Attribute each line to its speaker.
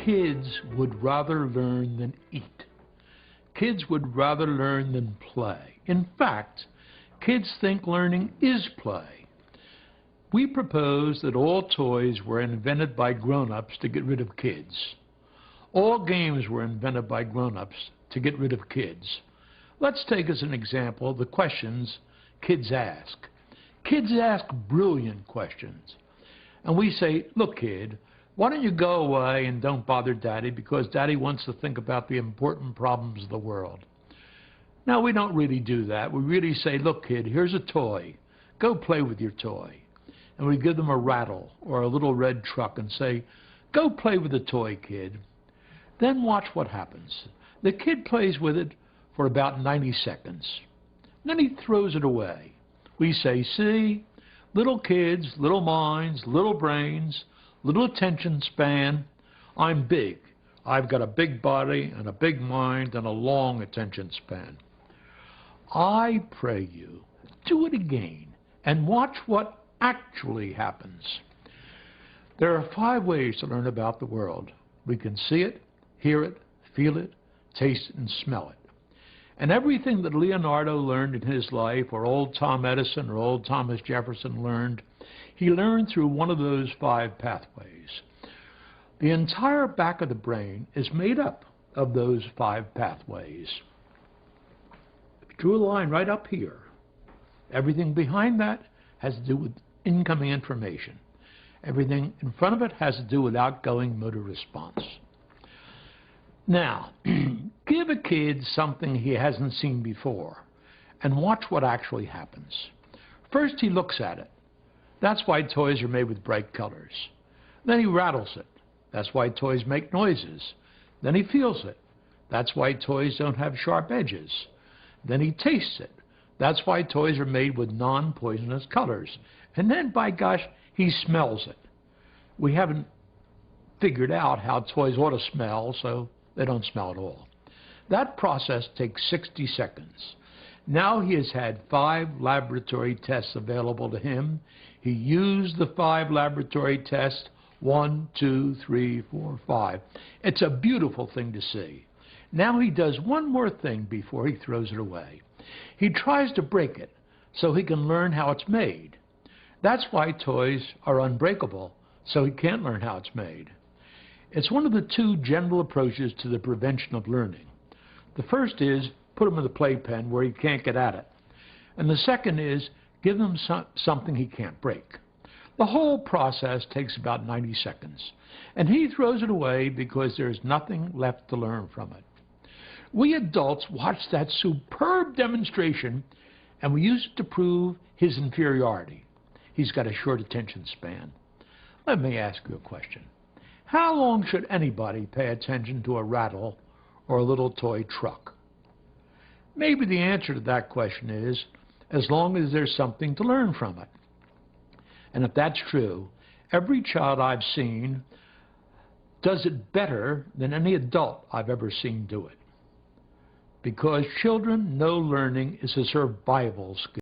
Speaker 1: Kids would rather learn than eat. Kids would rather learn than play. In fact, kids think learning is play. We propose that all toys were invented by grown-ups to get rid of kids. All games were invented by grown-ups to get rid of kids. Let's take as an example the questions kids ask. Kids ask brilliant questions. And we say, look, kid, why don't you go away and don't bother Daddy because Daddy wants to think about the important problems of the world. Now, we don't really do that. We really say, look, kid, here's a toy. Go play with your toy. And we give them a rattle or a little red truck and say, go play with the toy, kid. Then watch what happens. The kid plays with it for about 90 seconds. Then he throws it away. We say, see, little kids, little minds, little brains, little attention span. I'm big. I've got a big body and a big mind and a long attention span. I pray you, do it again and watch what actually happens. There are 5 ways to learn about the world. We can see it, hear it, feel it, taste it, and smell it. And everything that Leonardo learned in his life, or old Tom Edison or old Thomas Jefferson learned, he learned through one of those 5 pathways. The entire back of the brain is made up of those 5 pathways. If you drew a line right up here, everything behind that has to do with incoming information. Everything in front of it has to do with outgoing motor response. Now, give a kid something he hasn't seen before and watch what actually happens. First, he looks at it. That's why toys are made with bright colors. Then he rattles it. That's why toys make noises. Then he feels it. That's why toys don't have sharp edges. Then he tastes it. That's why toys are made with non-poisonous colors. And then, by gosh, he smells it. We haven't figured out how toys ought to smell, so they don't smell at all. That process takes 60 seconds. Now he has had 5 laboratory tests available to him. He used the 5 laboratory tests, 1, 2, 3, 4, 5. It's a beautiful thing to see. Now he does one more thing before he throws it away. He tries to break it so he can learn how it's made. That's why toys are unbreakable, so he can't learn how it's made. It's one of the 2 general approaches to the prevention of learning. The first is put him in the playpen where he can't get at it. And the second is give him something he can't break. The whole process takes about 90 seconds. And he throws it away because there's nothing left to learn from it. We adults watch that superb demonstration and we use it to prove his inferiority. He's got a short attention span. Let me ask you a question. How long should anybody pay attention to a rattle or a little toy truck? Maybe the answer to that question is as long as there's something to learn from it. And if that's true, every child I've seen does it better than any adult I've ever seen do it. Because children know learning is a survival skill.